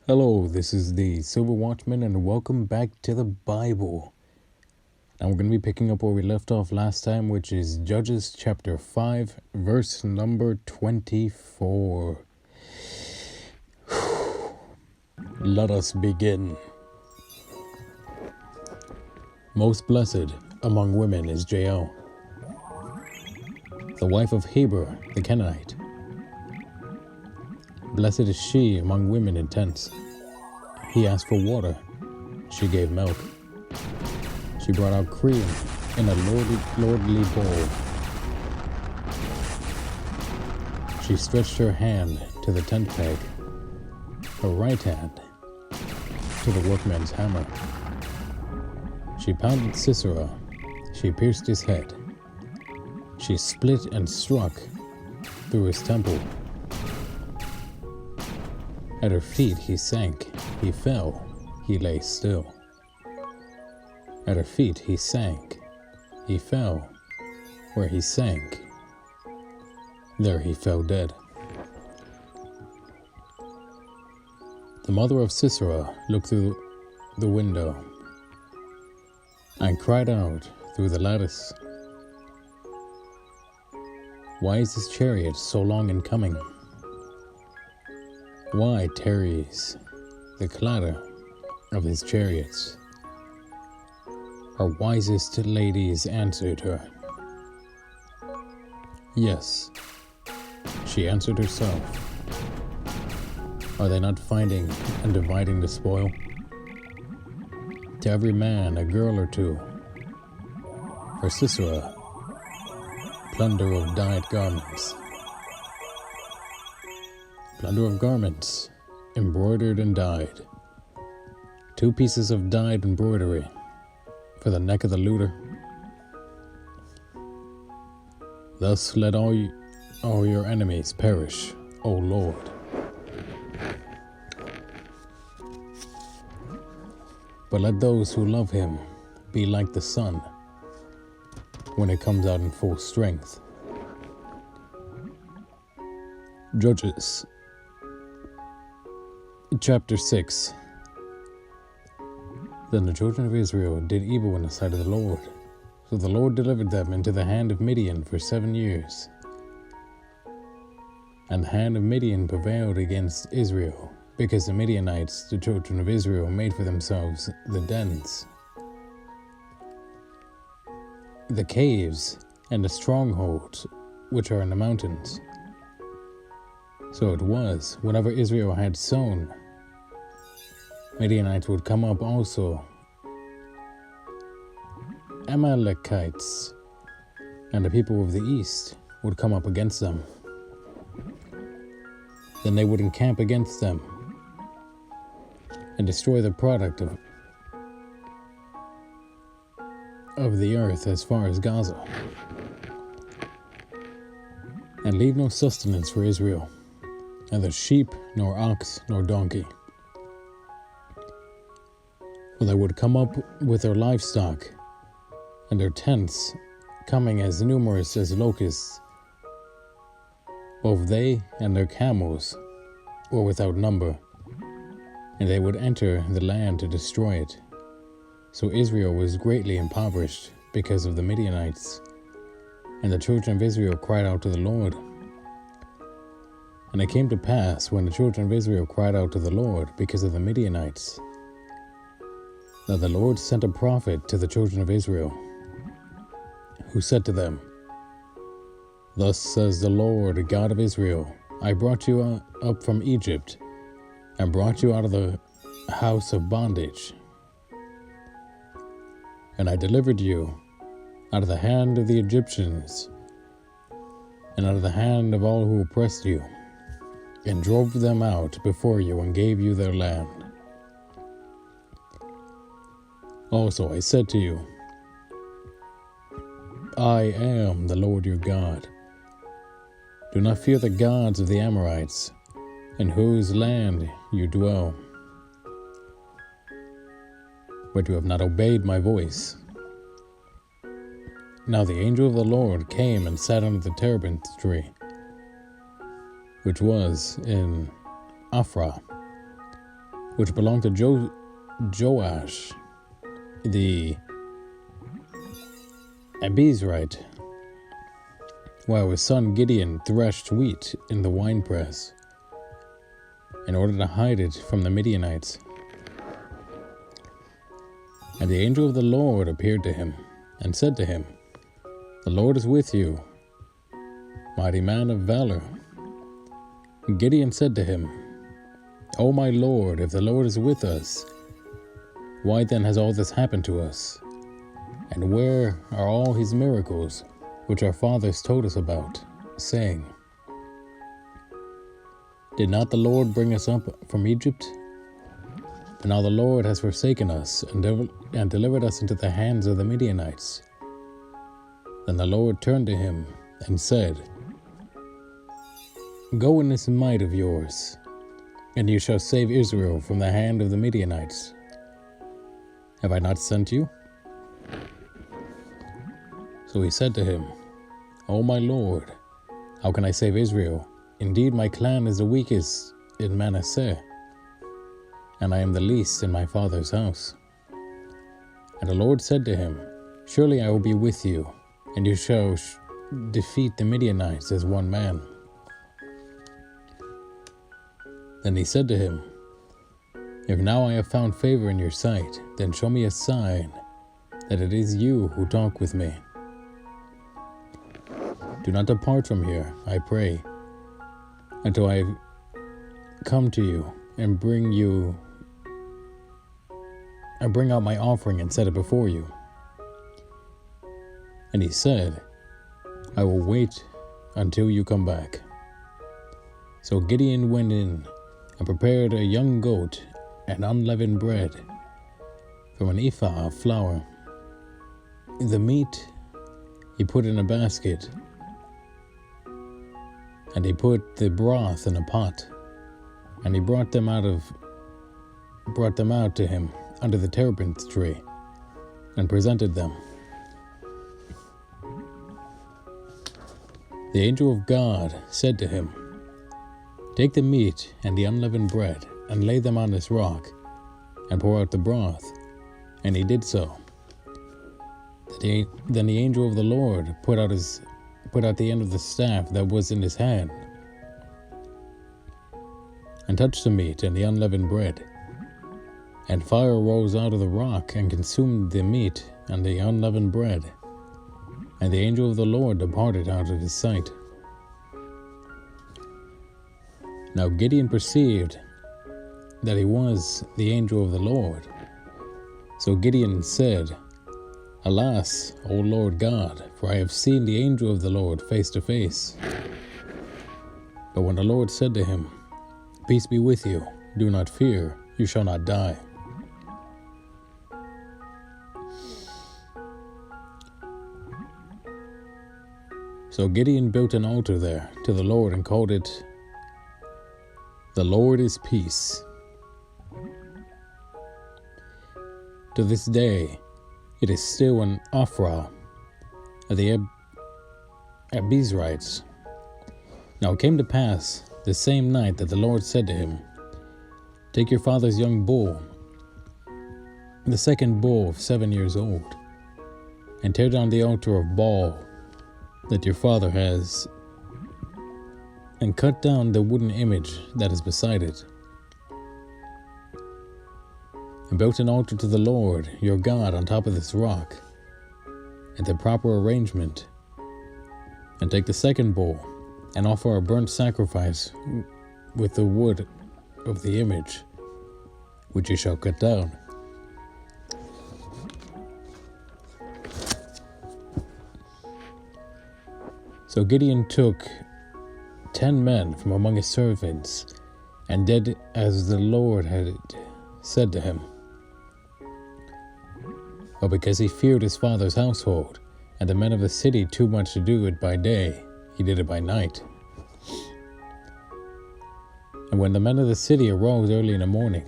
Hello, this is the Silver Watchman, and welcome back to the Bible. Now we're going to be picking up where we left off last time, which is Judges chapter 5, verse number 24. Let us begin. Most blessed among women is Jael, the wife of Heber the Canaanite. Blessed is she among women in tents. He asked for water, she gave milk. She brought out cream in a lordly bowl. She stretched her hand to the tent peg, her right hand to the workman's hammer. She pounded Sisera, she pierced his head. She split and struck through his temple. At her feet he sank, he fell, he lay still. At her feet he sank, he fell, where he sank, there he fell dead. The mother of Sisera looked through the window and cried out through the lattice, "Why is his chariot so long in coming? Why tarries the clatter of his chariots?" Our wisest ladies answered her. Yes, she answered herself. Are they not finding and dividing the spoil? To every man a girl or two. For Sisera, plunder of dyed garments. Plunder of garments, embroidered and dyed. 2 pieces of dyed embroidery for the neck of the looter. Thus let all your enemies perish, O Lord. But let those who love him be like the sun when it comes out in full strength. Judges Chapter 6. Then the children of Israel did evil in the sight of the Lord. So the Lord delivered them into the hand of Midian for 7 years. And the hand of Midian prevailed against Israel, because the Midianites, the children of Israel, made for themselves the dens, the caves, and the strongholds which are in the mountains. So it was, whenever Israel had sown, Midianites would come up also. Amalekites and the people of the east would come up against them. Then they would encamp against them and destroy the product of the earth as far as Gaza, and leave no sustenance for Israel, neither sheep, nor ox, nor donkey. For they would come up with their livestock, and their tents coming as numerous as locusts. Both they and their camels were without number, and they would enter the land to destroy it. So Israel was greatly impoverished because of the Midianites, and the children of Israel cried out to the Lord. And it came to pass, when the children of Israel cried out to the Lord because of the Midianites, that the Lord sent a prophet to the children of Israel, who said to them, "Thus says the Lord God of Israel, I brought you up from Egypt, and brought you out of the house of bondage. And I delivered you out of the hand of the Egyptians, and out of the hand of all who oppressed you, and drove them out before you, and gave you their land. Also I said to you, I am the Lord your God. Do not fear the gods of the Amorites, in whose land you dwell. But you have not obeyed my voice. Now the angel of the Lord came and sat under the terebinth tree, which was in Ophrah, which belonged to Joash the Abizrite, while his son Gideon threshed wheat in the winepress, in order to hide it from the Midianites. And the angel of the Lord appeared to him, and said to him, "The Lord is with you, mighty man of valor." Gideon said to him, "O my Lord, if the Lord is with us, why then has all this happened to us? And where are all his miracles, which our fathers told us about, saying, 'Did not the Lord bring us up from Egypt?' But now the Lord has forsaken us and delivered us into the hands of the Midianites." Then the Lord turned to him and said, "Go in this might of yours, and you shall save Israel from the hand of the Midianites. Have I not sent you?" So he said to him, "O my Lord, how can I save Israel? Indeed, my clan is the weakest in Manasseh, and I am the least in my father's house." And the Lord said to him, "Surely I will be with you, and you shall defeat the Midianites as one man." Then he said to him, "If now I have found favor in your sight, then show me a sign that it is you who talk with me. Do not depart from here, I pray, until I come to you and bring out my offering and set it before you." And he said, "I will wait until you come back." So Gideon went in and prepared a young goat and unleavened bread from an ephah of flour. The meat he put in a basket, and he put the broth in a pot, and he brought them out to him under the terebinth tree, and presented them. The angel of God said to him, "Take the meat and the unleavened bread, and lay them on this rock, and pour out the broth." And he did so. Then the angel of the Lord put out the end of the staff that was in his hand, and touched the meat and the unleavened bread. And fire rose out of the rock and consumed the meat and the unleavened bread. And the angel of the Lord departed out of his sight. Now Gideon perceived that he was the angel of the Lord. So Gideon said, "Alas, O Lord God, for I have seen the angel of the Lord face to face." But when the Lord said to him, "Peace be with you, do not fear, you shall not die." So Gideon built an altar there to the Lord and called it, "The Lord is Peace." To this day, it is still an Ophrah of the Abizrites. Now it came to pass the same night that the Lord said to him, "Take your father's young bull, the second bull of 7 years old, and tear down the altar of Baal that your father has, and cut down the wooden image that is beside it, and build an altar to the Lord your God on top of this rock, in the proper arrangement. And take the second bull, and offer a burnt sacrifice with the wood of the image, which you shall cut down." So Gideon took 10 men from among his servants, and did as the Lord had said to him. But because he feared his father's household, and the men of the city too much to do it by day, he did it by night. And when the men of the city arose early in the morning,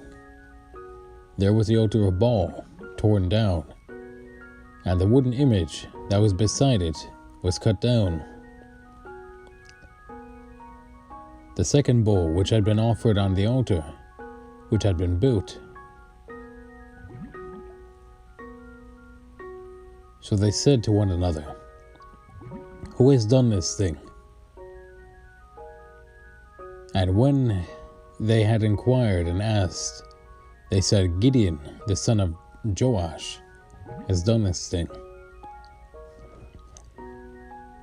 there was the altar of Baal torn down, and the wooden image that was beside it was cut down. The second bull, which had been offered on the altar, which had been built. So they said to one another, "Who has done this thing?" And when they had inquired and asked, they said, "Gideon, the son of Joash, has done this thing."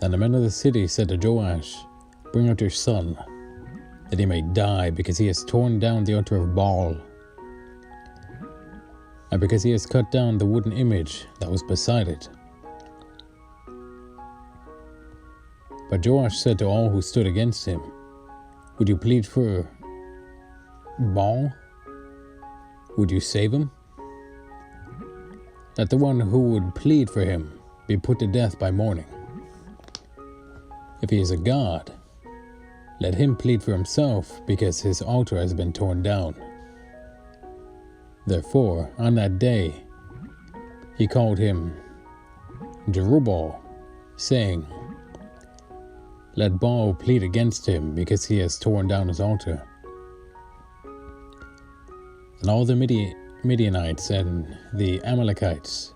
Then the men of the city said to Joash, "Bring out your son, that he may die, because he has torn down the altar of Baal, and because he has cut down the wooden image that was beside it." But Joash said to all who stood against him, "Would you plead for Baal? Would you save him? Let the one who would plead for him be put to death by morning. If he is a god, let him plead for himself, because his altar has been torn down." Therefore, on that day, he called him Jerubbaal, saying, "Let Baal plead against him, because he has torn down his altar." And all the Midianites and the Amalekites,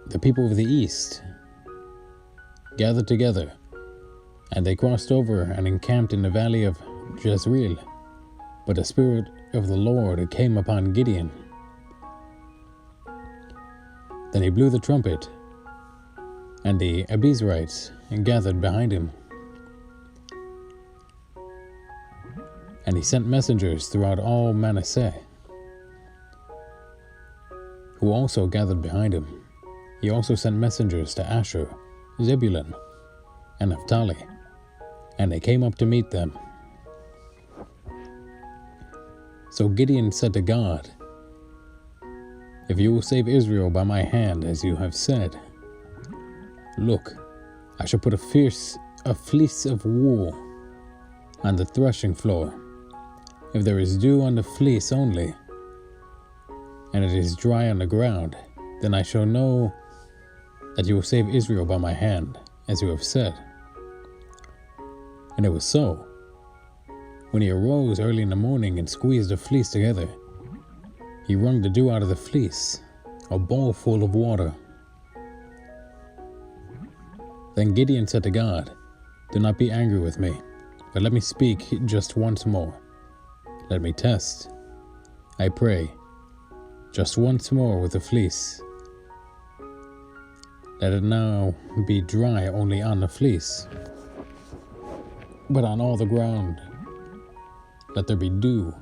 the people of the east, gathered together, and they crossed over and encamped in the valley of Jezreel. But the Spirit of the Lord came upon Gideon. Then he blew the trumpet, and the Abiezrites gathered behind him. And he sent messengers throughout all Manasseh, who also gathered behind him. He also sent messengers to Asher, Zebulun, and Naphtali, and they came up to meet them. So Gideon said to God, "If you will save Israel by my hand, as you have said, look, I shall put a fleece of wool on the threshing floor. If there is dew on the fleece only, and it is dry on the ground, then I shall know that you will save Israel by my hand, as you have said." And it was so. When he arose early in the morning and squeezed the fleece together, he wrung the dew out of the fleece, a bowl full of water. Then Gideon said to God, "Do not be angry with me, but let me speak just once more. Let me test, I pray, just once more with the fleece. Let it now be dry only on the fleece, but on all the ground let there be dew."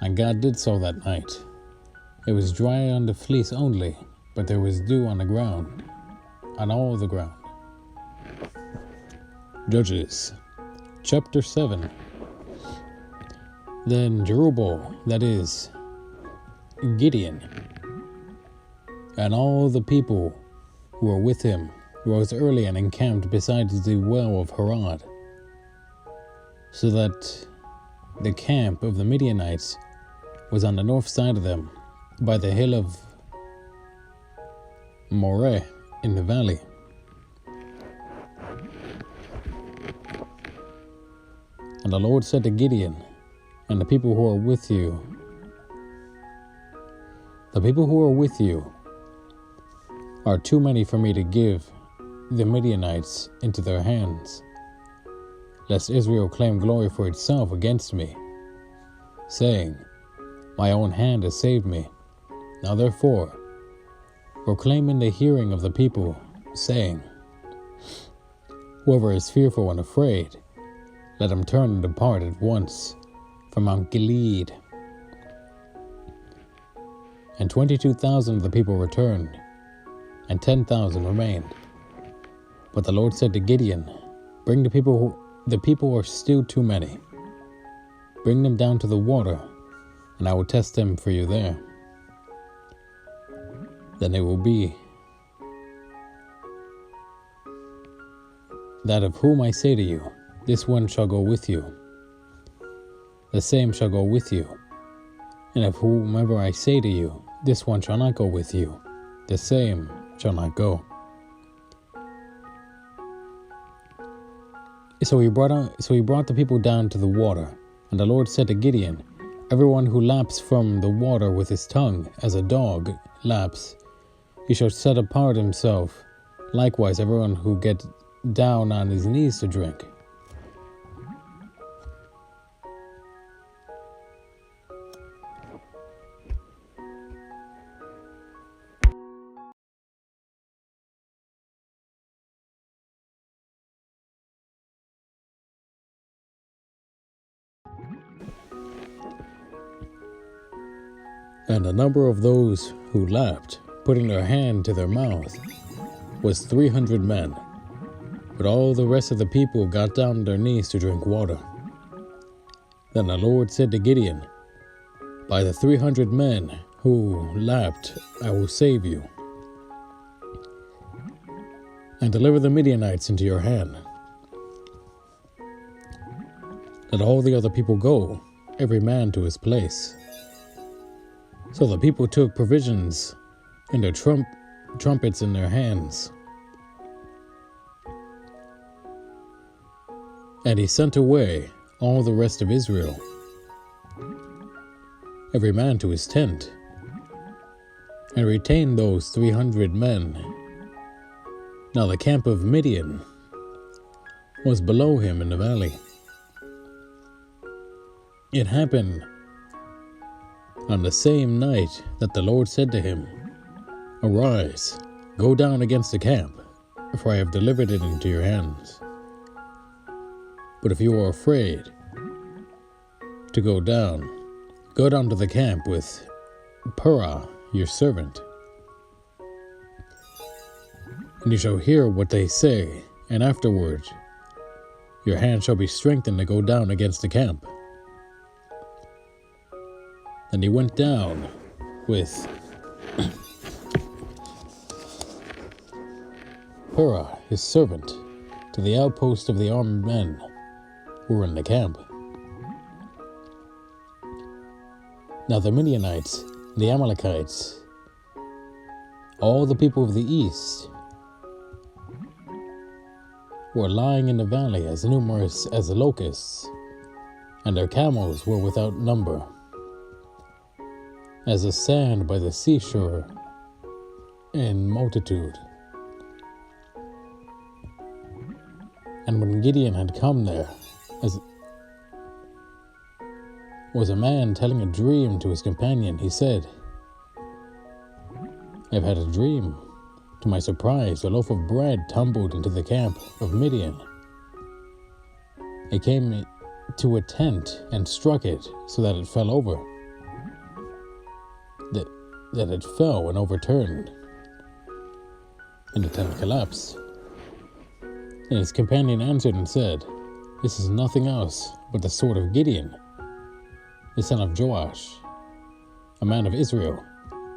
And God did so that night. It was dry on the fleece only, but there was dew on the ground, on all the ground. Judges, chapter 7. Then Jerubbaal, that is, Gideon, and all the people who were with him rose early and encamped beside the well of Harod, so that the camp of the Midianites was on the north side of them, by the hill of Moreh in the valley. And the Lord said to Gideon, "And the people who are with you, are too many for me to give the Midianites into their hands, lest Israel claim glory for itself against me, saying, 'My own hand has saved me.' Now therefore, proclaim in the hearing of the people, saying, 'Whoever is fearful and afraid, let him turn and depart at once from Mount Gilead.' And 22,000 of the people returned, and 10,000 remained. But the Lord said to Gideon, 'Bring the people are still too many. Bring them down to the water, and I will test them for you there. Then it will be that of whom I say to you, this one shall go with you, the same shall go with you. And of whomever I say to you, this one shall not go with you, the same shall not go.' So he brought the people down to the water, and the Lord said to Gideon, "Everyone who laps from the water with his tongue, as a dog laps, he shall set apart himself. Likewise, everyone who gets down on his knees to drink." And the number of those who lapped, putting their hand to their mouth, was 300 men. But all the rest of the people got down on their knees to drink water. Then the Lord said to Gideon, "By the 300 men who lapped, I will save you, and deliver the Midianites into your hand. Let all the other people go, every man to his place." So the people took provisions and their trumpets in their hands. And he sent away all the rest of Israel, every man to his tent, and retained those 300 men. Now the camp of Midian was below him in the valley. It happened on the same night that the Lord said to him, "Arise, go down against the camp, for I have delivered it into your hands. But if you are afraid to go down to the camp with Purah, your servant, and you shall hear what they say, and afterward your hand shall be strengthened to go down against the camp." Then he went down with Purah, his servant, to the outpost of the armed men who were in the camp. Now the Midianites, the Amalekites, all the people of the east, were lying in the valley as numerous as the locusts, and their camels were without number, as the sand by the seashore in multitude. And when Gideon had come there, as was a man telling a dream to his companion, he said, "I have had a dream. To my surprise, a loaf of bread tumbled into the camp of Midian. It came to a tent and struck it so that it fell over. That it fell and overturned, and the tent collapsed." And his companion answered and said, "This is nothing else but the sword of Gideon, the son of Joash, a man of Israel.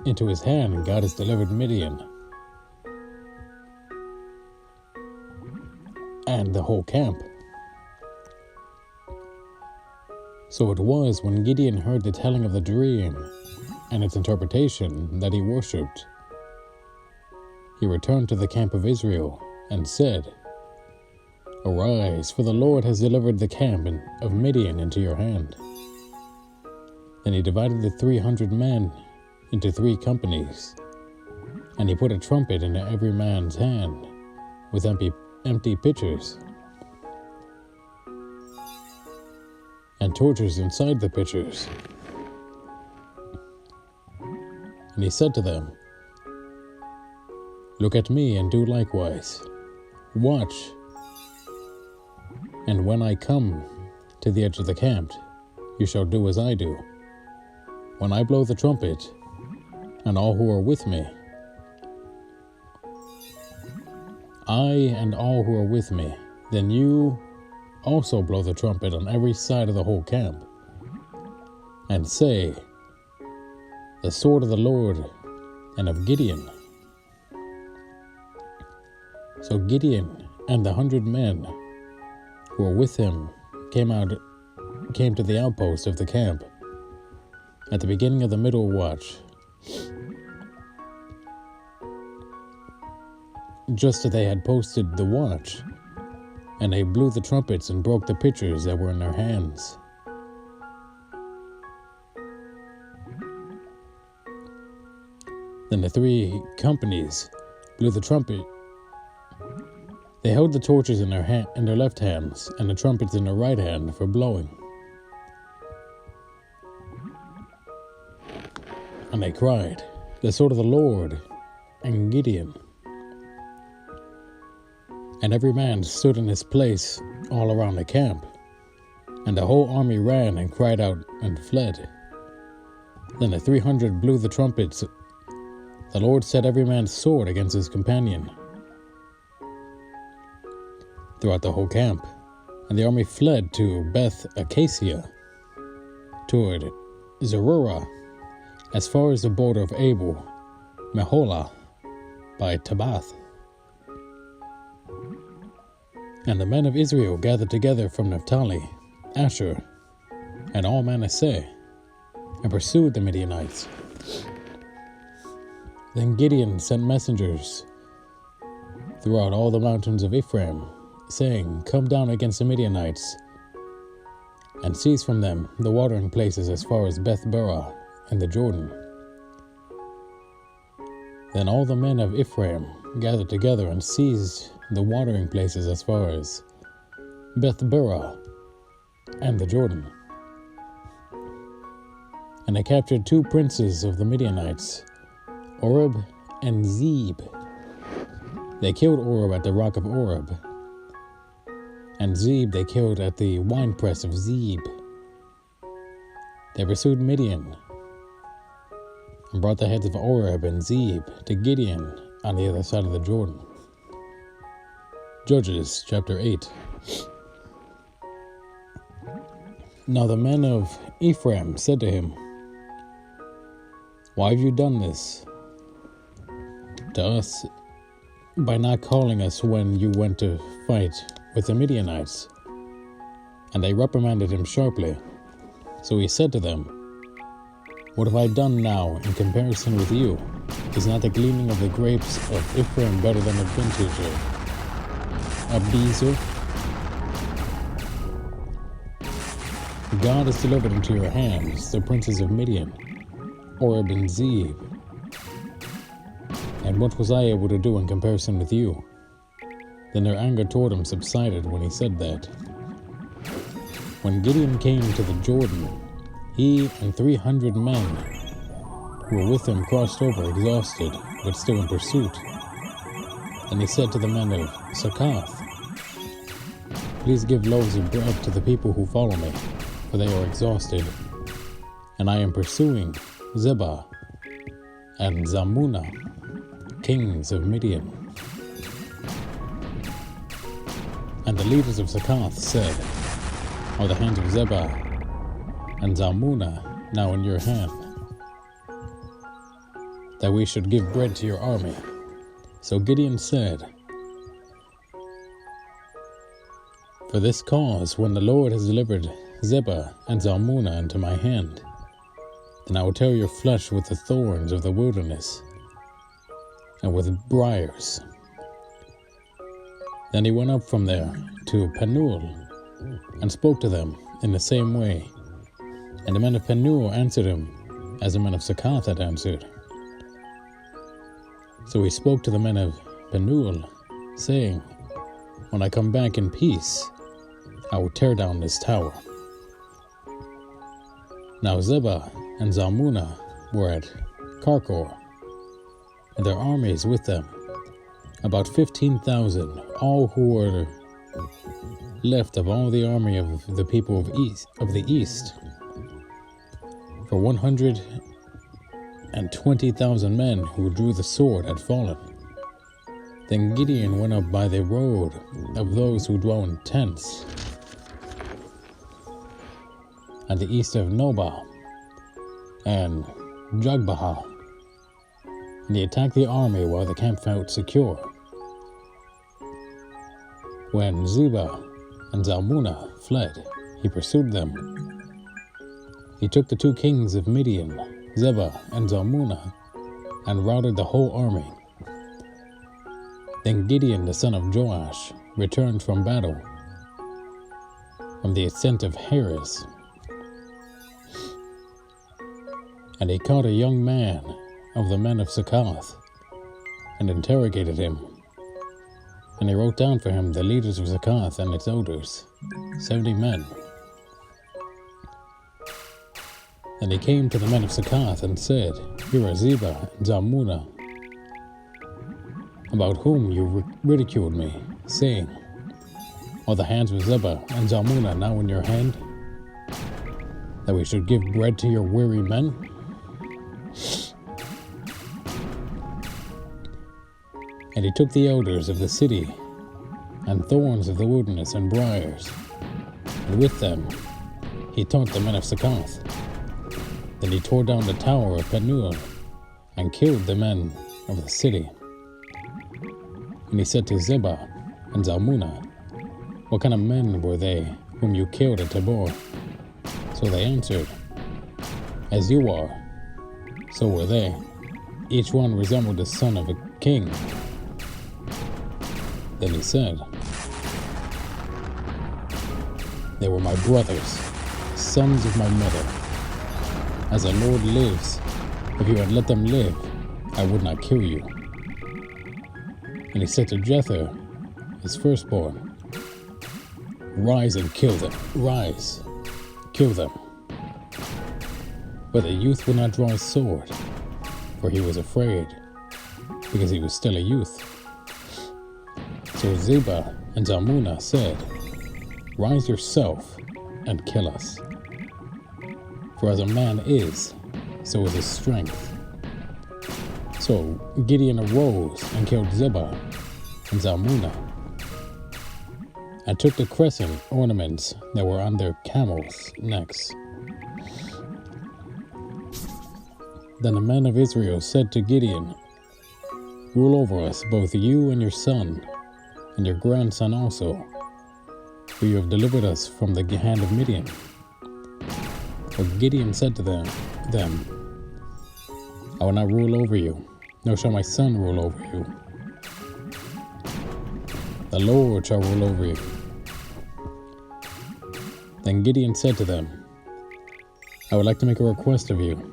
Into his hand God has delivered Midian and the whole camp." So it was when Gideon heard the telling of the dream and its interpretation that he worshipped. He returned to the camp of Israel and said, "Arise, for the Lord has delivered the camp of Midian into your hand." Then he divided the 300 men into 3 companies, and he put a trumpet into every man's hand with empty pitchers, and torches inside the pitchers. And he said to them, "Look at me and do likewise. Watch, and when I come to the edge of the camp, you shall do as I do. When I blow the trumpet, and all who are with me, then you also blow the trumpet on every side of the whole camp, and say, 'The sword of the Lord and of Gideon.'" So Gideon and the 100 men who were with him came to the outpost of the camp at the beginning of the middle watch, just as they had posted the watch and they blew the trumpets and broke the pitchers that were in their hands. Then the 3 companies blew the trumpet. They held the torches in their left hands and the trumpets in their right hand for blowing. And they cried, "The sword of the Lord and Gideon." And every man stood in his place all around the camp, and the whole army ran and cried out and fled. Then the 300 blew the trumpets. The Lord set every man's sword against his companion throughout the whole camp, and the army fled to Beth Acacia, toward Zerurah, as far as the border of Abel Meholah by Tabath. And the men of Israel gathered together from Naphtali, Asher, and all Manasseh, and pursued the Midianites. Then Gideon sent messengers throughout all the mountains of Ephraim, saying, "Come down against the Midianites, and seize from them the watering places as far as Beth-barah and the Jordan." Then all the men of Ephraim gathered together and seized the watering places as far as Beth-barah and the Jordan. And they captured 2 princes of the Midianites, Oreb and Zeeb. They killed Oreb at the rock of Oreb, and Zeeb they killed at the winepress of Zeeb. They pursued Midian and brought the heads of Oreb and Zeeb to Gideon on the other side of the Jordan. Judges chapter 8. Now the men of Ephraim said to him, "Why have you done this to us by not calling us when you went to fight with the Midianites?" And they reprimanded him sharply. So he said to them, "What have I done now in comparison with you? Is not the gleaning of the grapes of Ephraim better than the vintage of Bezer? God has delivered into your hands the princes of Midian, Oreb and Zeeb. And what was I able to do in comparison with you?" Then their anger toward him subsided when he said that. When Gideon came to the Jordan, he and 300 men who were with him crossed over exhausted, but still in pursuit. And he said to the men of Succoth, "Please give loaves of bread to the people who follow me, for they are exhausted, and I am pursuing Zebah and Zalmunna, kings of Midian." And the leaders of Succoth said, "Are the hands of Zebah and Zalmunna now in your hand, that we should give bread to your army?" So Gideon said, "For this cause, when the Lord has delivered Zebah and Zalmunna into my hand, then I will tear your flesh with the thorns of the wilderness and with briars." Then he went up from there to Penuel and spoke to them in the same way. And the men of Penuel answered him as the men of Succoth had answered. So he spoke to the men of Penuel, saying, "When I come back in peace, I will tear down this tower." Now Zebah and Zalmunna were at Karkor, and their armies with them, about 15,000, all who were left of all the army of the people of the east. For 120,000 men who drew the sword had fallen. Then Gideon went up by the road of those who dwell in tents, at the east of Nobah and Jogbehah, and he attacked the army while the camp felt secure. When Zebah and Zalmunna fled, he pursued them. He took the 2 kings of Midian, Zebah and Zalmunna, and routed the whole army. Then Gideon the son of Joash returned from battle, from the ascent of Heres, and he caught a young man of the men of Succoth, and interrogated him. And he wrote down for him the leaders of Succoth and its elders, 70 men. And he came to the men of Succoth and said, Here are Ziba and Zalmunna, about whom you ridiculed me, saying, Are the hands of Ziba and Zalmunna now in your hand, that we should give bread to your weary men? And he took the elders of the city, and thorns of the wilderness, and briars, and with them he taught the men of Succoth. Then he tore down the tower of Penuel, and killed the men of the city. And he said to Ziba and Zalmunna, What kind of men were they whom you killed at Tabor? So they answered, As you are, so were they. Each one resembled the son of a king. Then he said, They were my brothers, sons of my mother. As the Lord lives, if you had let them live, I would not kill you. And he said to Jether, his firstborn, Rise and kill them. Rise, kill them. But the youth would not draw his sword, for he was afraid, because he was still a youth. So Ziba and Zalmunna said, Rise yourself and kill us. For as a man is, so is his strength. So Gideon arose and killed Ziba and Zalmunna, and took the crescent ornaments that were on their camels' necks. Then the men of Israel said to Gideon, Rule over us, both you and your son, and your grandson also, for you have delivered us from the hand of Midian. But Gideon said to them, I will not rule over you, nor shall my son rule over you. The Lord shall rule over you. Then Gideon said to them, I would like to make a request of you,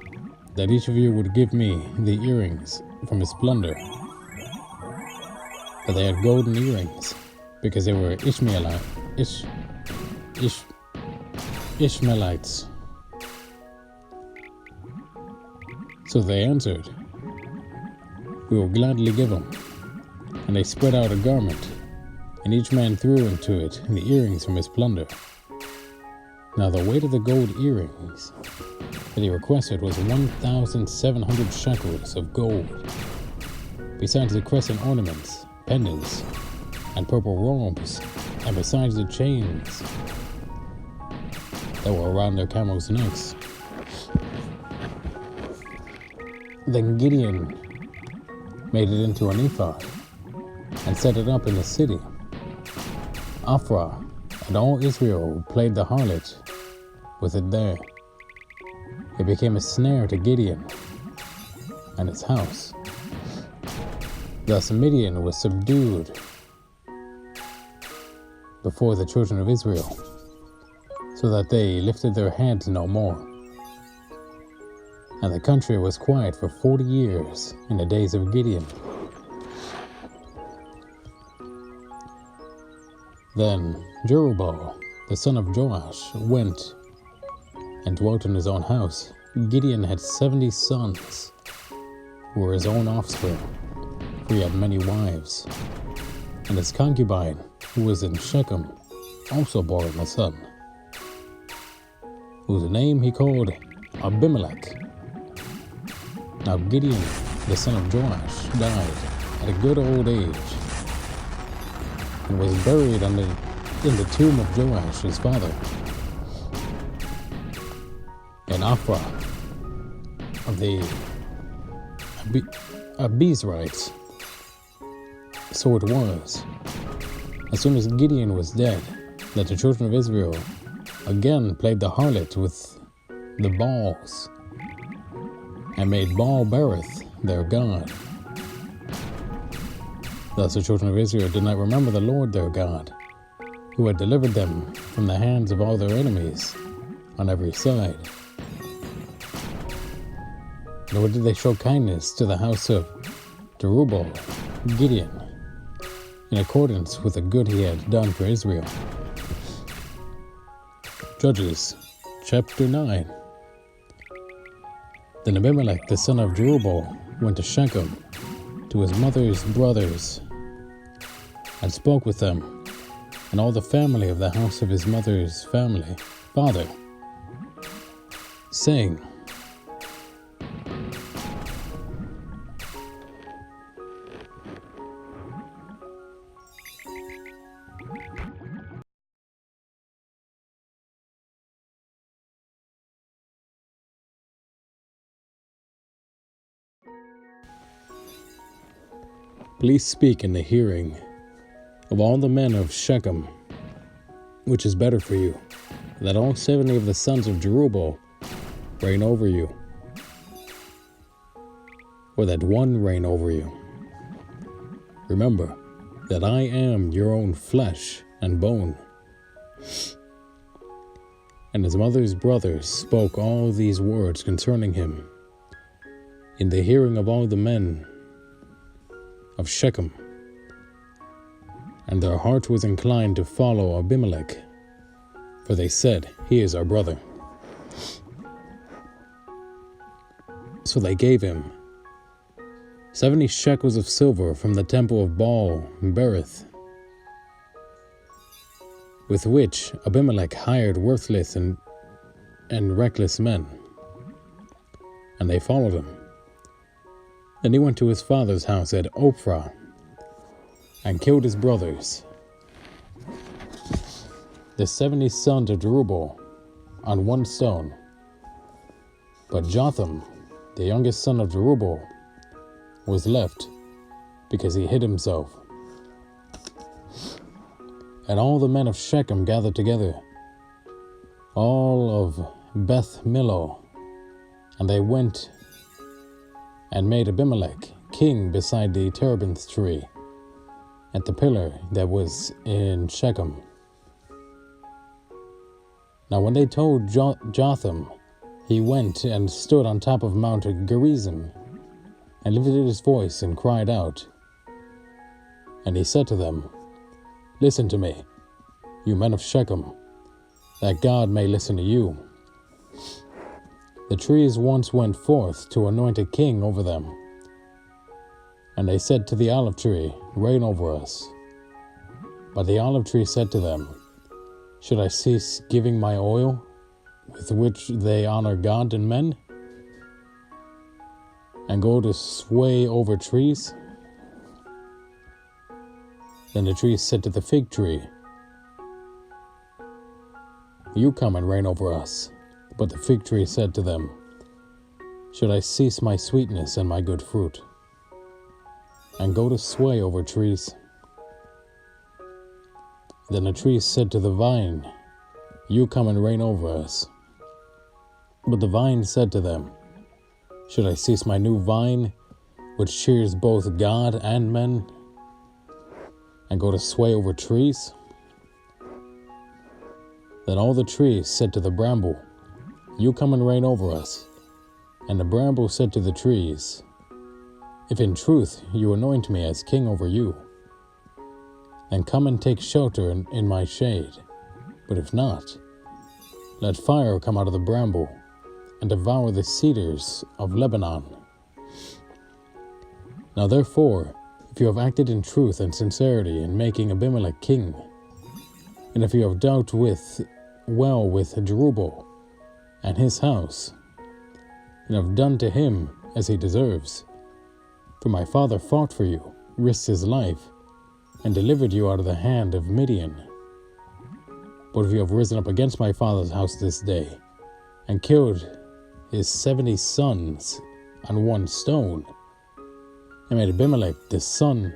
that each of you would give me the earrings from his plunder. But they had golden earrings, because they were Ishmaelites. So they answered, We will gladly give them. And they spread out a garment, and each man threw into it the earrings from his plunder. Now the weight of the gold earrings that he requested was 1,700 shekels of gold, besides the crescent ornaments, pendants, and purple robes, and besides the chains that were around their camels' necks. Then Gideon made it into an ephod, and set it up in the city. Ophrah and all Israel played the harlot with it there. It became a snare to Gideon and his house. Thus Midian was subdued before the children of Israel, so that they lifted their heads no more. And the country was quiet for 40 years in the days of Gideon. Then Jerubbaal, the son of Joash, went and dwelt in his own house. Gideon had 70 sons, who were his own offspring, for he had many wives. And his concubine, who was in Shechem, also bore him a son, whose name he called Abimelech. Now Gideon, the son of Joash, died at a good old age, and was buried in the tomb of Joash his father, in Ophrah of the Abizrites. So it was, as soon as Gideon was dead, that the children of Israel again played the harlot with the Baals, and made Baal Berith their god. Thus the children of Israel did not remember the Lord their God, who had delivered them from the hands of all their enemies on every side. Nor did they show kindness to the house of Jerubbaal, Gideon, in accordance with the good he had done for Israel. Judges chapter 9. Then Abimelech the son of Jerubbaal went to Shechem to his mother's brothers and spoke with them and all the family of the house of his mother's father, saying, Please speak in the hearing of all the men of Shechem, which is better for you, that all 70 of the sons of Jerubbaal reign over you, or that one reign over you. Remember that I am your own flesh and bone. And his mother's brothers spoke all these words concerning him in the hearing of all the men of Shechem. And their heart was inclined to follow Abimelech, for they said, "He is our brother." So they gave him 70 shekels of silver from the temple of Baal Berith, with which Abimelech hired worthless and reckless men, and they followed him. Then he went to his father's house at Ophrah and killed his brothers, the 70 sons of Jerubbaal, on one stone. But Jotham, the youngest son of Jerubbaal, was left because he hid himself. And all the men of Shechem gathered together, all of Beth Millo, and they went and made Abimelech king beside the terebinth tree at the pillar that was in Shechem. Now when they told Jotham, he went and stood on top of Mount Gerizim and lifted his voice and cried out. And he said to them, "Listen to me, you men of Shechem, that God may listen to you. The trees once went forth to anoint a king over them. And they said to the olive tree, 'Reign over us.' But the olive tree said to them, 'Should I cease giving my oil, with which they honor God and men, and go to sway over trees?' Then the tree said to the fig tree, 'You come and reign over us.' But the fig tree said to them, 'Should I cease my sweetness and my good fruit, and go to sway over trees?' Then the tree said to the vine, 'You come and reign over us.' But the vine said to them, 'Should I cease my new vine, which cheers both God and men, and go to sway over trees?' Then all the trees said to the bramble, 'You come and reign over us.' And the bramble said to the trees, 'If in truth you anoint me as king over you, then come and take shelter in my shade. But if not, let fire come out of the bramble and devour the cedars of Lebanon. Now therefore, if you have acted in truth and sincerity in making Abimelech king, and if you have dealt well with Jerubbaal and his house, and have done to him as he deserves, for my father fought for you, risked his life, and delivered you out of the hand of Midian. But if you have risen up against my father's house this day, and killed his 70 sons on one stone, and made Abimelech the son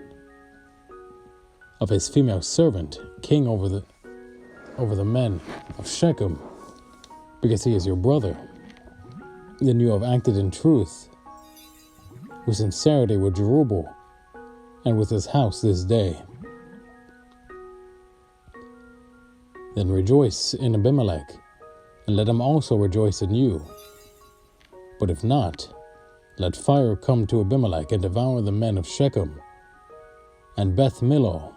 of his female servant king over the men of Shechem, because he is your brother, then you have acted in truth with sincerity with Jerubbaal and with his house this day. Then rejoice in Abimelech, and let him also rejoice in you. But if not, let fire come to Abimelech and devour the men of Shechem and Beth Millo,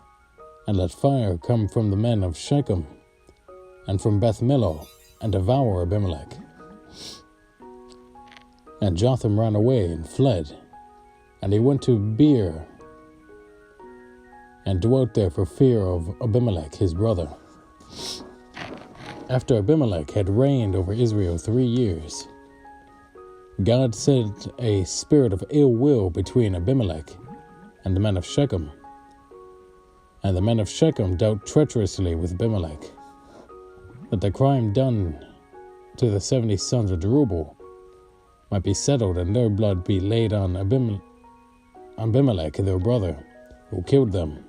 and let fire come from the men of Shechem and from Beth Millo, and devour Abimelech. And Jotham ran away and fled, and he went to Beer, and dwelt there for fear of Abimelech his brother. After Abimelech had reigned over Israel 3 years, God sent a spirit of ill will between Abimelech and the men of Shechem. And the men of Shechem dealt treacherously with Abimelech, that the crime done to the 70 sons of Jerubbaal might be settled, and their blood be laid on Abimelech their brother, who killed them,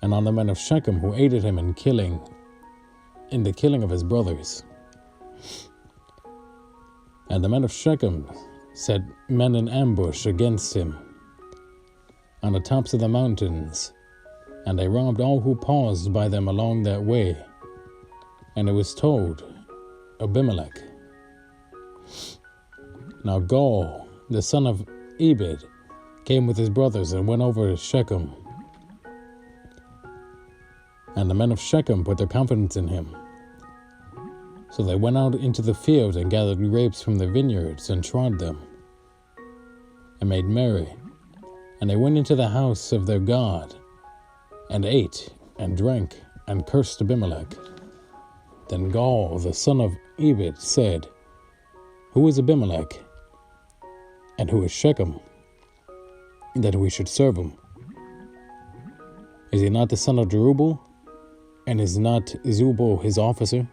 and on the men of Shechem who aided him in the killing of his brothers. And the men of Shechem set men in ambush against him on the tops of the mountains, and they robbed all who paused by them along that way. And it was told Abimelech. Now Gaal, the son of Ebed, came with his brothers and went over to Shechem. And the men of Shechem put their confidence in him. So they went out into the field and gathered grapes from the vineyards and trod them, and made merry. And they went into the house of their God, and ate and drank, and cursed Abimelech. Then Gaal, the son of Ebed, said, Who is Abimelech, and who is Shechem, that we should serve him? Is he not the son of Jerubbaal, and is not Zubal his officer?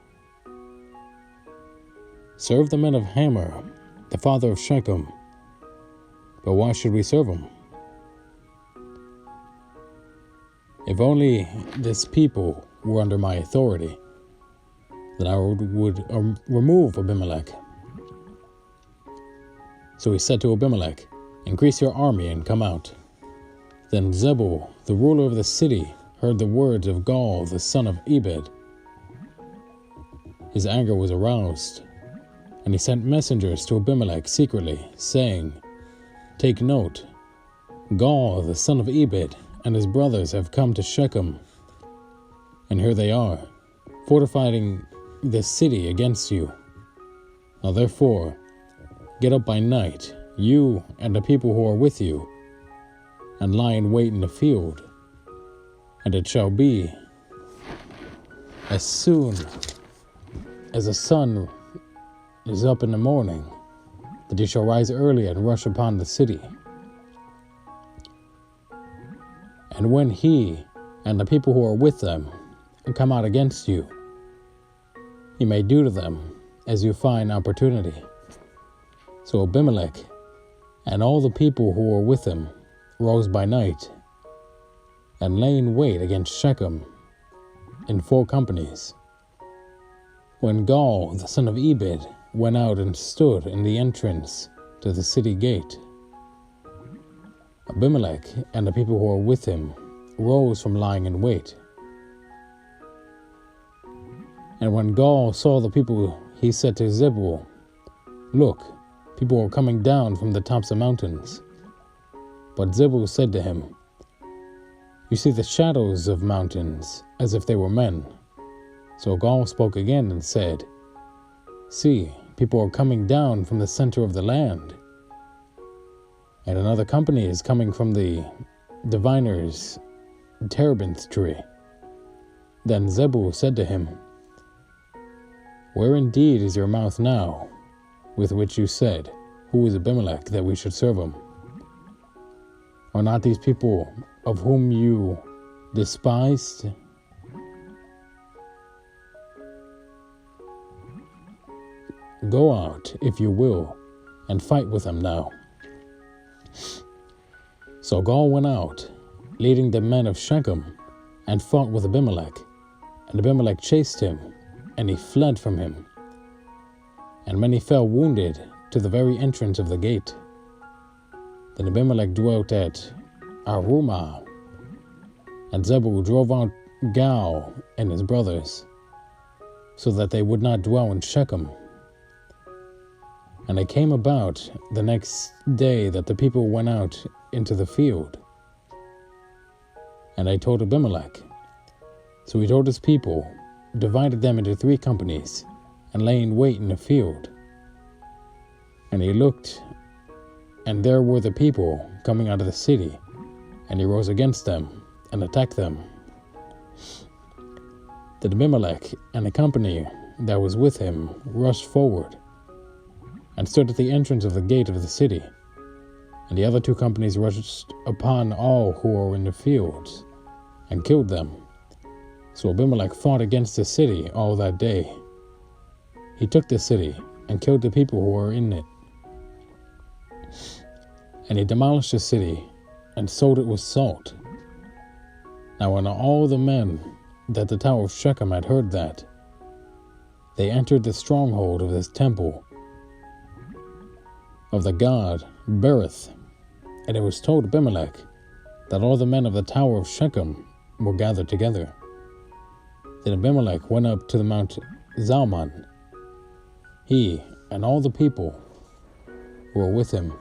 Serve the men of Hamor, the father of Shechem. But why should we serve him? If only this people were under my authority, then I would remove Abimelech. So he said to Abimelech, Increase your army and come out. Then Zebul, the ruler of the city, heard the words of Gaal, the son of Ebed. His anger was aroused, and he sent messengers to Abimelech secretly, saying, Take note, Gaal, the son of Ebed, and his brothers have come to Shechem, and here they are, fortifying the city against you. Now therefore, get up by night, you and the people who are with you, and lie in wait in the field. And it shall be, as soon as the sun is up in the morning, that you shall rise early and rush upon the city. And when he and the people who are with them come out against you, you may do to them as you find opportunity. So Abimelech and all the people who were with him rose by night and lay in wait against Shechem in 4 companies. When Gaal, the son of Ebed, went out and stood in the entrance to the city gate, Abimelech and the people who were with him rose from lying in wait. And when Gaal saw the people, he said to Zebul, Look, people are coming down from the tops of mountains. But Zebul said to him, You see the shadows of mountains, as if they were men. So Gaal spoke again and said, See, people are coming down from the center of the land. And another company is coming from the diviner's terebinth tree. Then Zebul said to him, Where indeed is your mouth now, with which you said, Who is Abimelech, that we should serve him? Are not these people of whom you despised? Go out, if you will, and fight with them now. So Gaal went out, leading the men of Shechem, and fought with Abimelech. And Abimelech chased him, and he fled from him. And many fell wounded to the very entrance of the gate. Then Abimelech dwelt at Arumah, and Zebul drove out Gal and his brothers, so that they would not dwell in Shechem. And it came about the next day that the people went out into the field. And I told Abimelech. So he told his people, divided them into 3 companies, and lay in wait in the field. And he looked, and there were the people coming out of the city, and he rose against them and attacked them. Then Abimelech and the company that was with him rushed forward, and stood at the entrance of the gate of the city. And the other 2 companies rushed upon all who were in the fields, and killed them. So Abimelech fought against the city all that day. He took the city, and killed the people who were in it. And he demolished the city, and sold it with salt. Now when all the men that the tower of Shechem had heard that, they entered the stronghold of this temple of the god Berith. And it was told Abimelech that all the men of the tower of Shechem were gathered together. Then Abimelech went up to the Mount Zalmon, he and all the people who were with him.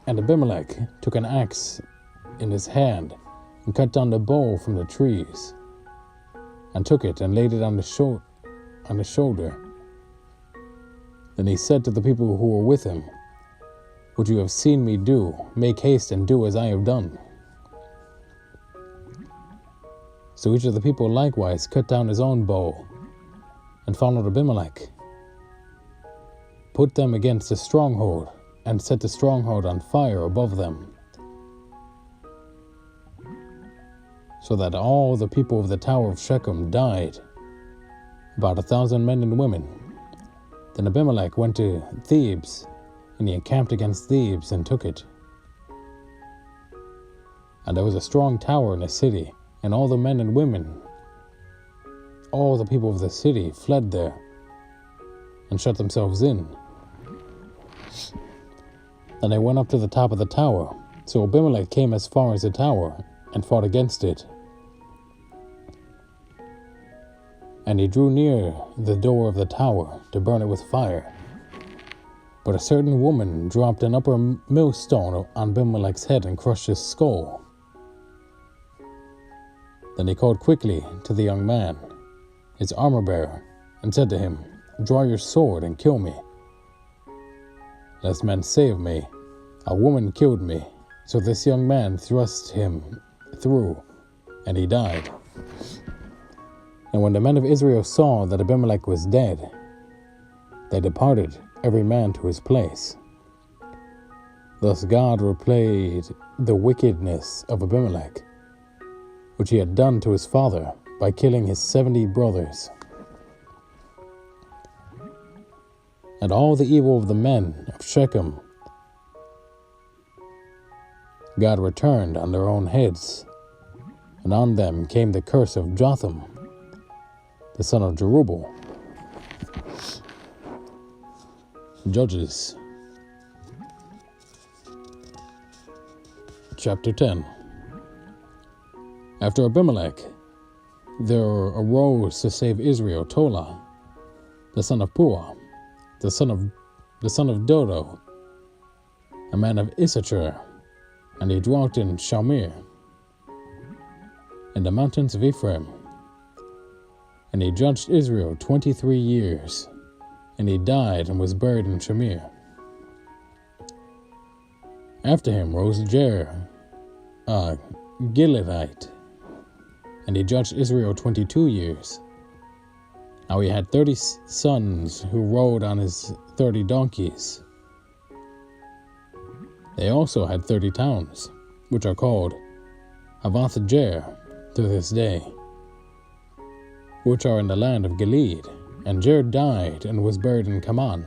And Abimelech took an axe in his hand, and cut down the bow from the trees, and took it and laid it on the shoulder. Then he said to the people who were with him, "What you have seen me do, make haste and do as I have done." So each of the people likewise cut down his own bow, and followed Abimelech, put them against the stronghold, and set the stronghold on fire above them, so that all the people of the tower of Shechem died, about 1,000 men and women. Then Abimelech went to Thebes, and he encamped against Thebes and took it. And there was a strong tower in the city, and all the men and women, all the people of the city, fled there, and shut themselves in. Then they went up to the top of the tower. So Abimelech came as far as the tower, and fought against it. And he drew near the door of the tower to burn it with fire. But a certain woman dropped an upper millstone on Abimelech's head and crushed his skull. Then he called quickly to the young man, his armor-bearer, and said to him, "Draw your sword and kill me, lest men say of me, 'A woman killed me.' So this young man thrust him through, and he died. And when the men of Israel saw that Abimelech was dead, they departed, every man to his place. Thus God replayed the wickedness of Abimelech, which he had done to his father by killing his 70 brothers. And all the evil of the men of Shechem God returned on their own heads, and on them came the curse of Jotham, the son of Jerubbaal. Judges chapter 10. After Abimelech, there arose to save Israel Tola, the son of Puah, the son of Dodo, a man of Issachar, and he dwelt in Shamir, in the mountains of Ephraim. And he judged Israel 23 years, and he died and was buried in Shamir. After him rose Jair, a Gileadite, and he judged Israel 22 years. Now he had 30 sons who rode on his 30 donkeys. They also had 30 towns, which are called Havoth Jair to this day, which are in the land of Gilead. And Jair died and was buried in Kaman.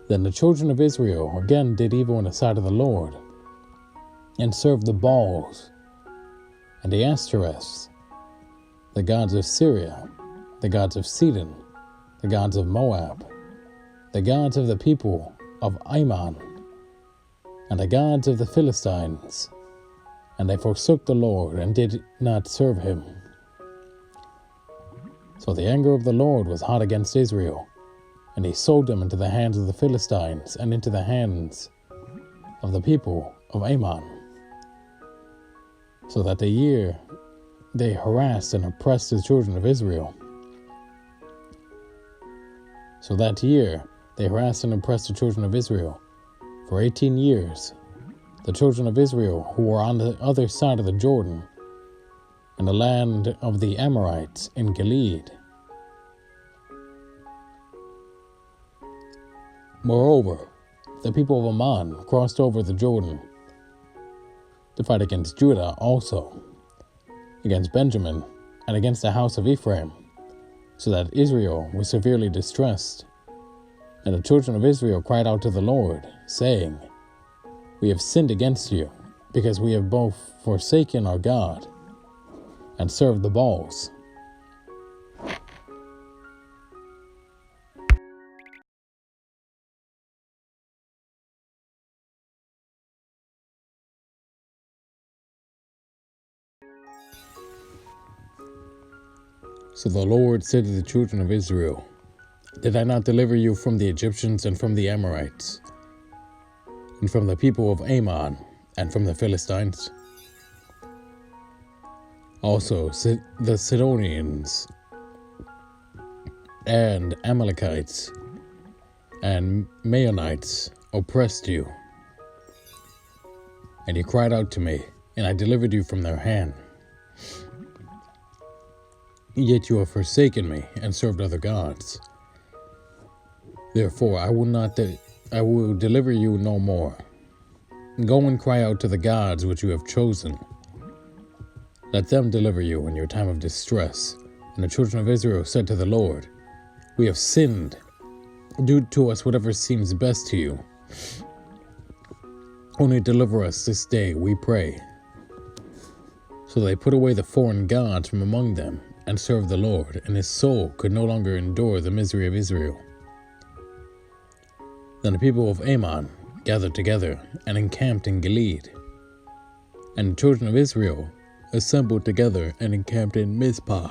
Then the children of Israel again did evil in the sight of the Lord, and served the Baals, and the Ashtoreths, the gods of Syria, the gods of Sidon, the gods of Moab, the gods of the people of Ammon, and the gods of the Philistines, and they forsook the Lord and did not serve him. So the anger of the Lord was hot against Israel, and he sold them into the hands of the Philistines and into the hands of the people of Ammon, so that the year they harassed and oppressed the children of Israel. So that year they harassed and oppressed the children of Israel for 18 years, the children of Israel who were on the other side of the Jordan, in the land of the Amorites in Gilead. Moreover, the people of Ammon crossed over the Jordan to fight against Judah also, against Benjamin, and against the house of Ephraim, so that Israel was severely distressed. And the children of Israel cried out to the Lord, saying, "We have sinned against you, because we have both forsaken our God and served the Baals." So the Lord said to the children of Israel, "Did I not deliver you from the Egyptians and from the Amorites, and from the people of Ammon, and from the Philistines? Also the Sidonians, and Amalekites, and Maonites oppressed you. And you cried out to me, and I delivered you from their hand. Yet you have forsaken me and served other gods. Therefore I will deliver you no more. Go and cry out to the gods which you have chosen. Let them deliver you in your time of distress." And the children of Israel said to the Lord, "We have sinned. Do to us whatever seems best to you. Only deliver us this day, we pray." So they put away the foreign gods from among them and served the Lord, and his soul could no longer endure the misery of Israel. Then the people of Ammon gathered together and encamped in Gilead, and the children of Israel assembled together and encamped in Mizpah.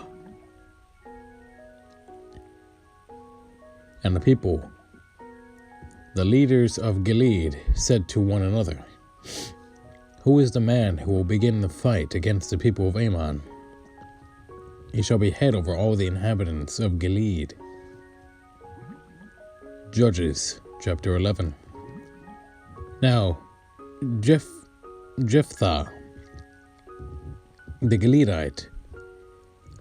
And the people, the leaders of Gilead, said to one another, "Who is the man who will begin the fight against the people of Ammon? He shall be head over all the inhabitants of Gilead." Judges chapter 11. Now Jephthah the Gileadite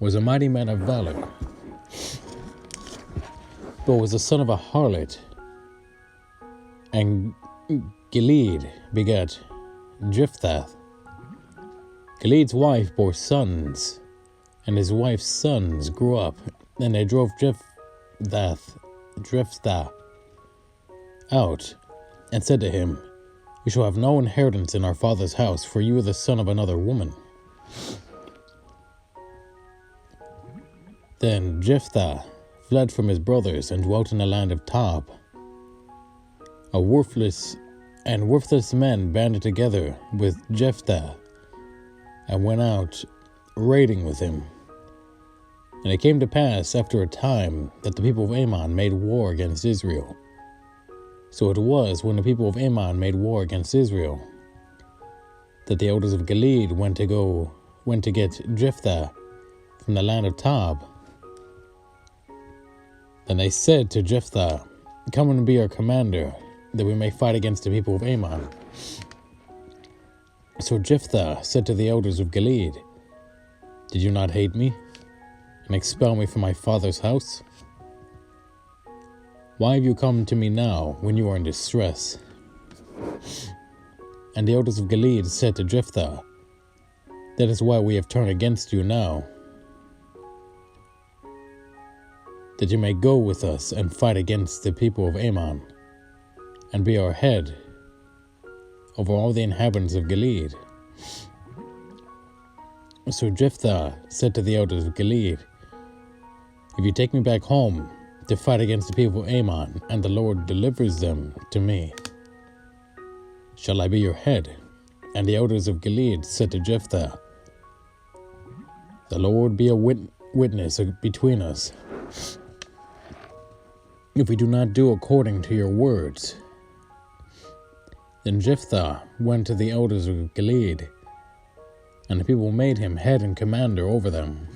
was a mighty man of valor, but was the son of a harlot, and Gilead begat Jephthah. Gilead's wife bore sons, and his wife's sons grew up, and they drove Jephthah out, and said to him, "You shall have no inheritance in our father's house, for you are the son of another woman." Then Jephthah fled from his brothers and dwelt in the land of Tob. Worthless men banded together with Jephthah and went out raiding with him. And it came to pass after a time that the people of Ammon made war against Israel. So it was when the people of Ammon made war against Israel that the elders of Gilead went to get Jephthah from the land of Tob. Then they said to Jephthah, "Come and be our commander, that we may fight against the people of Ammon." So Jephthah said to the elders of Gilead, "Did you not hate me and expel me from my father's house? Why have you come to me now when you are in distress?" And the elders of Gilead said to Jephthah, "That is why we have turned against you now, that you may go with us and fight against the people of Ammon, and be our head over all the inhabitants of Gilead." So Jephthah said to the elders of Gilead, "If you take me back home to fight against the people of Ammon, and the Lord delivers them to me. Shall I be your head? And the elders of Gilead said to Jephthah, The Lord be a witness between us, if we do not do according to your words. Then Jephthah went to the elders of Gilead, and the people made him head and commander over them.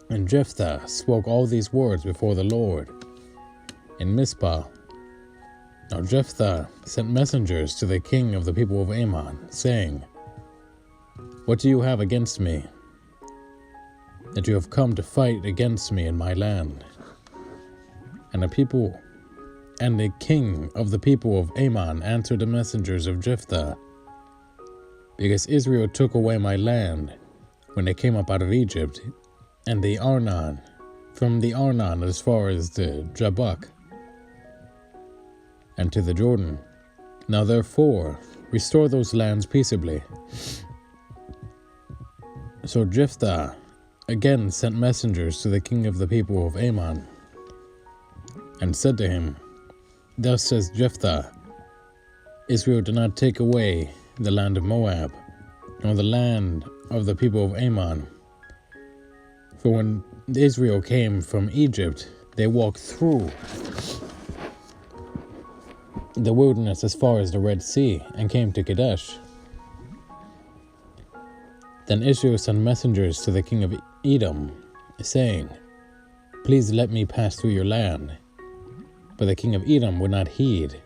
And Jephthah spoke all these words before the Lord in Mizpah. Now Jephthah sent messengers to the king of the people of Ammon, saying, What do you have against me, that you have come to fight against me in my land? And the king of the people of Ammon answered the messengers of Jephthah, Because Israel took away my land when they came up out of Egypt, and the Arnon, from the Arnon as far as the Jabbok, and to the Jordan. Now therefore, restore those lands peaceably. So Jephthah again sent messengers to the king of the people of Ammon, and said to him, Thus says Jephthah, Israel did not take away the land of Moab, nor the land of the people of Ammon. For when Israel came from Egypt, they walked through the wilderness as far as the Red Sea, and came to Kadesh. Then Israel sent messengers to the king of Edom, saying, Please let me pass through your land. But the king of Edom would not heed.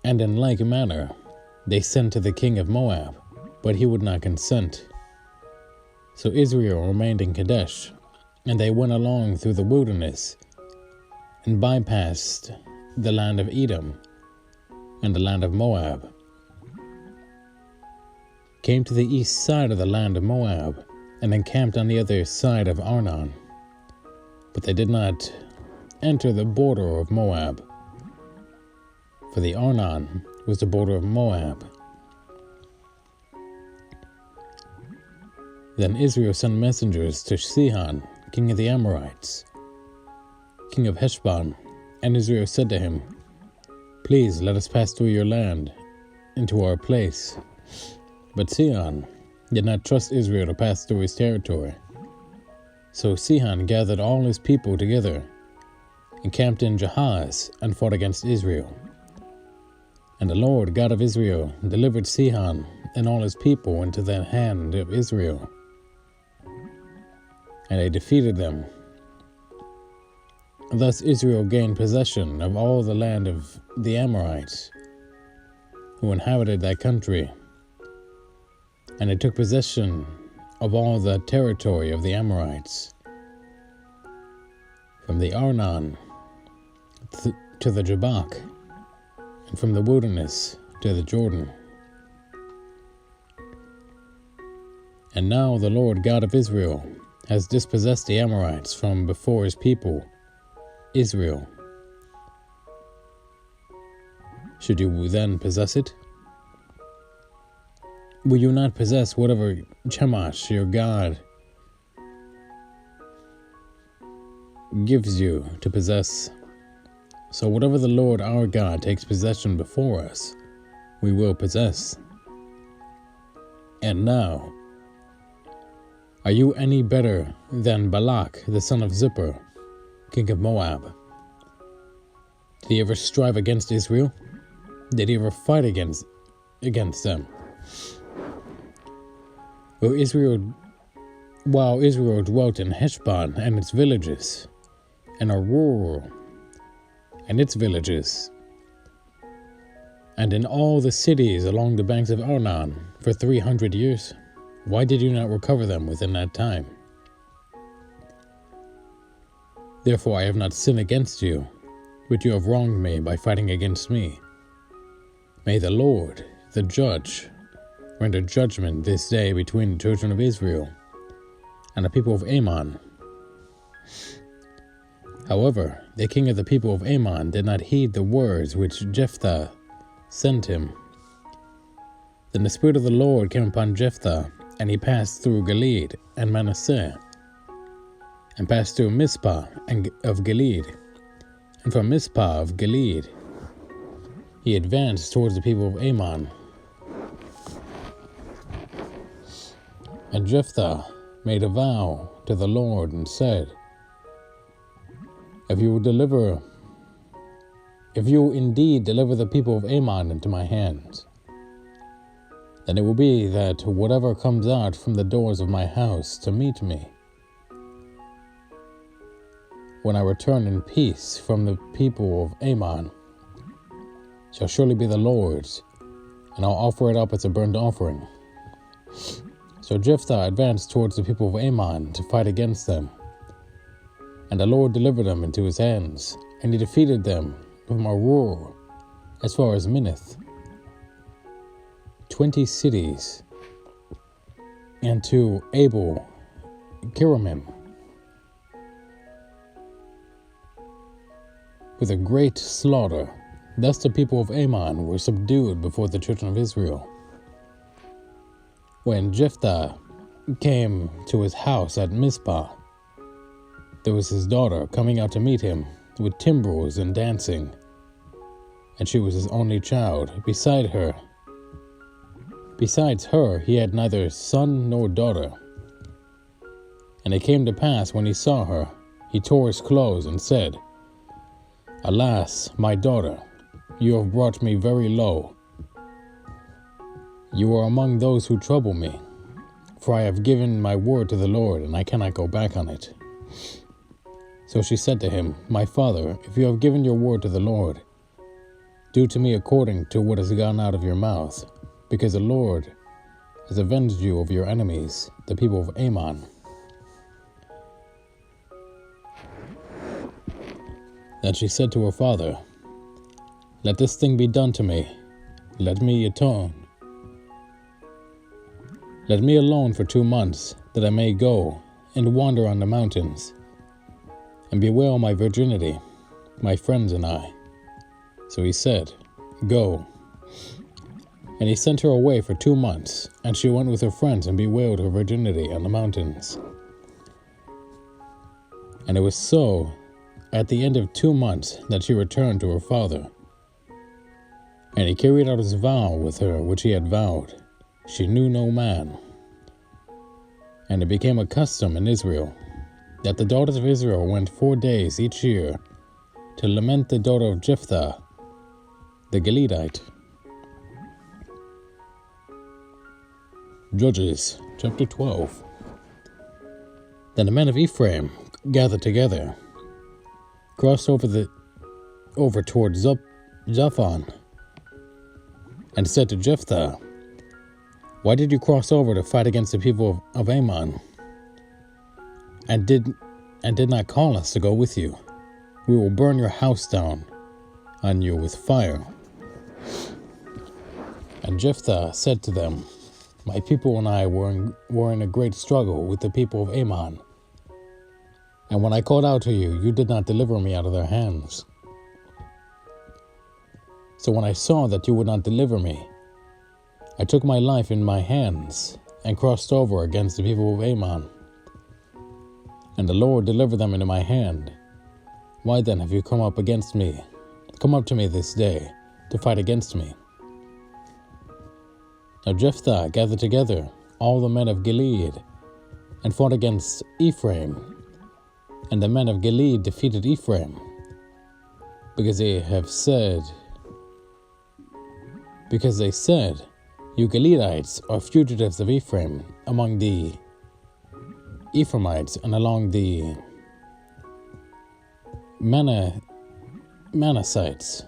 And in like manner they sent to the king of Moab, but he would not consent. So Israel remained in Kadesh, and they went along through the wilderness, and bypassed the land of Edom and the land of Moab, came to the east side of the land of Moab, and encamped on the other side of Arnon. But they did not enter the border of Moab, for the Arnon was the border of Moab. Then Israel sent messengers to Sihon, king of the Amorites, king of Heshbon, and Israel said to him, Please let us pass through your land into our place. But Sihon did not trust Israel to pass through his territory. So Sihon gathered all his people together, encamped in Jahaz, and fought against Israel. And the Lord God of Israel delivered Sihon and all his people into the hand of Israel, and they defeated them. Thus Israel gained possession of all the land of the Amorites, who inhabited that country, and they took possession of all the territory of the Amorites, from the Arnon to the Jabbok, and from the wilderness to the Jordan. And now the Lord God of Israel has dispossessed the Amorites from before his people, Israel. Should you then possess it? Will you not possess whatever Chemosh, your God, gives you to possess? So whatever the Lord our God takes possession before us, we will possess. And now, are you any better than Balak, the son of Zippor, king of Moab? Did he ever strive against Israel? Did he ever fight against them? While Israel dwelt in Heshbon and its villages, and Aroer and its villages, and in all the cities along the banks of Arnon for 300 years, why did you not recover them within that time? Therefore I have not sinned against you, but you have wronged me by fighting against me. May the Lord, the judge, render judgment this day between the children of Israel and the people of Ammon. However, the king of the people of Ammon did not heed the words which Jephthah sent him. Then the Spirit of the Lord came upon Jephthah, and he passed through Gilead and Manasseh, and passed through Mizpah of Gilead. And from Mizpah of Gilead he advanced towards the people of Ammon. And Jephthah made a vow to the Lord and said, If you indeed deliver the people of Ammon into my hands, then it will be that whatever comes out from the doors of my house to meet me, when I return in peace from the people of Ammon, shall surely be the Lord's, and I'll offer it up as a burnt offering. So Jephthah advanced towards the people of Ammon to fight against them, and the Lord delivered them into his hands, and he defeated them from Aroer as far as Minnith, 20 cities, and to Abel Keramim, with a great slaughter. Thus the people of Ammon were subdued before the children of Israel. When Jephthah came to his house at Mizpah, there was his daughter coming out to meet him with timbrels and dancing, and she was his only child. Besides her, he had neither son nor daughter. And it came to pass, when he saw her, he tore his clothes and said, Alas, my daughter, you have brought me very low. You are among those who trouble me, for I have given my word to the Lord, and I cannot go back on it. So she said to him, My father, if you have given your word to the Lord, do to me according to what has gone out of your mouth, because the Lord has avenged you of your enemies, the people of Ammon. Then she said to her father, Let this thing be done to me. Let me atone. Let me alone for 2 months, that I may go and wander on the mountains, and bewail my virginity, my friends and I. So he said, Go. And he sent her away for 2 months, and she went with her friends and bewailed her virginity on the mountains. And it was so, at the end of 2 months, that she returned to her father. And he carried out his vow with her which he had vowed. She knew no man. And it became a custom in Israel, that the daughters of Israel went 4 days each year to lament the daughter of Jephthah, the Gileadite. Judges chapter 12. Then the men of Ephraim gathered together, crossed over towards Zaphon, and said to Jephthah, Why did you cross over to fight against the people of Ammon, and did not call us to go with you? We will burn your house down on you with fire. And Jephthah said to them, My people and I were in a great struggle with the people of Ammon. And when I called out to you, you did not deliver me out of their hands. So when I saw that you would not deliver me, I took my life in my hands and crossed over against the people of Ammon. And the Lord delivered them into my hand. Why then have you come up against me? Come up to me this day to fight against me. Now Jephthah gathered together all the men of Gilead and fought against Ephraim. And the men of Gilead defeated Ephraim, because they said, You Gileadites are fugitives of Ephraim among the Ephraimites and along the Manassites.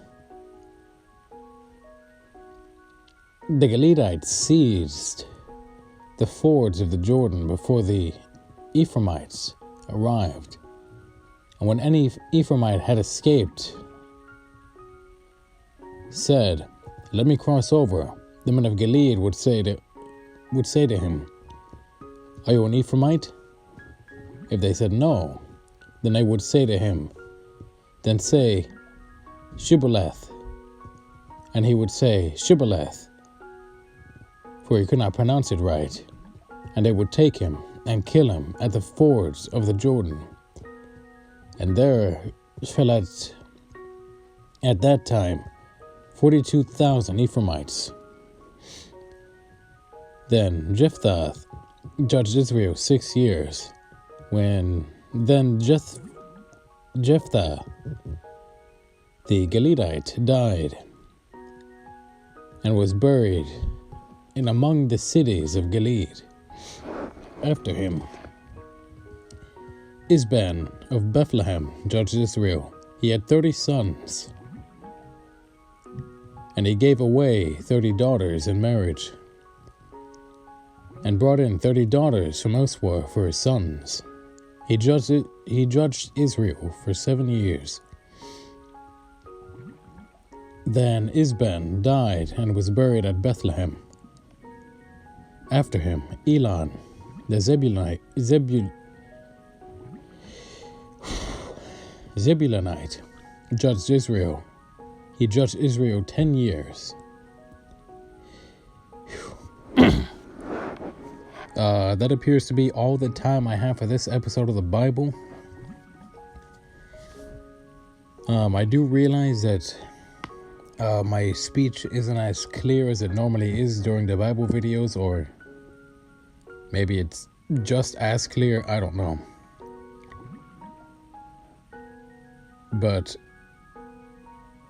The Gileadites seized the fords of the Jordan before the Ephraimites arrived. And when any Ephraimite had escaped, said, Let me cross over, the men of Gilead would say to him, Are you an Ephraimite? If they said no, then they would say to him, Then say, Shibboleth. And he would say, Shibboleth, for he could not pronounce it right. And they would take him and kill him at the fords of the Jordan, And there fell at that time 42,000 Ephraimites. Then Jephthah judged Israel 6 years. Then Jephthah the Gileadite died and was buried in among the cities of Gilead. After him, Isban of Bethlehem judged Israel. He had 30 sons, and he gave away 30 daughters in marriage, and brought in 30 daughters from elsewhere for his sons. He judged Israel for 7 years. Then Isban died and was buried at Bethlehem. After him, Elon, the Zebulunite, judged Israel. He judged Israel 10 years. That appears to be all the time I have for this episode of the Bible. I do realize that my speech isn't as clear as it normally is during the Bible videos, or maybe it's just as clear, I don't know. But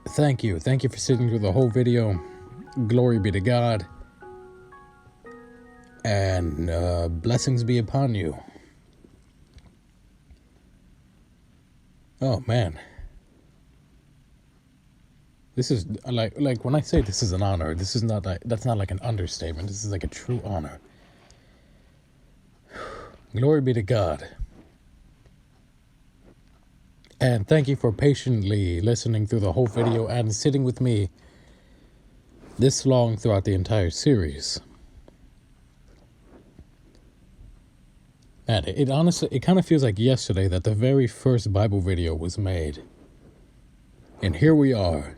thank you for sitting through the whole video. Glory be to God, and blessings be upon you. Oh man, this is like when I say this is an honor, this is not that's not like an understatement. This is like a true honor. Glory be to God. And thank you for patiently listening through the whole video and sitting with me this long throughout the entire series. Man, it honestly, it kind of feels like yesterday that the very first Bible video was made. And here we are,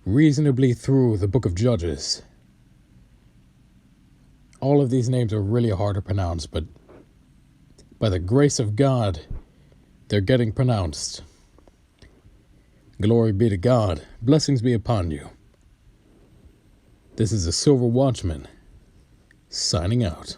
reasonably through the book of Judges. All of these names are really hard to pronounce, but by the grace of God, they're getting pronounced. Glory be to God. Blessings be upon you. This is the Silver Watchman, signing out.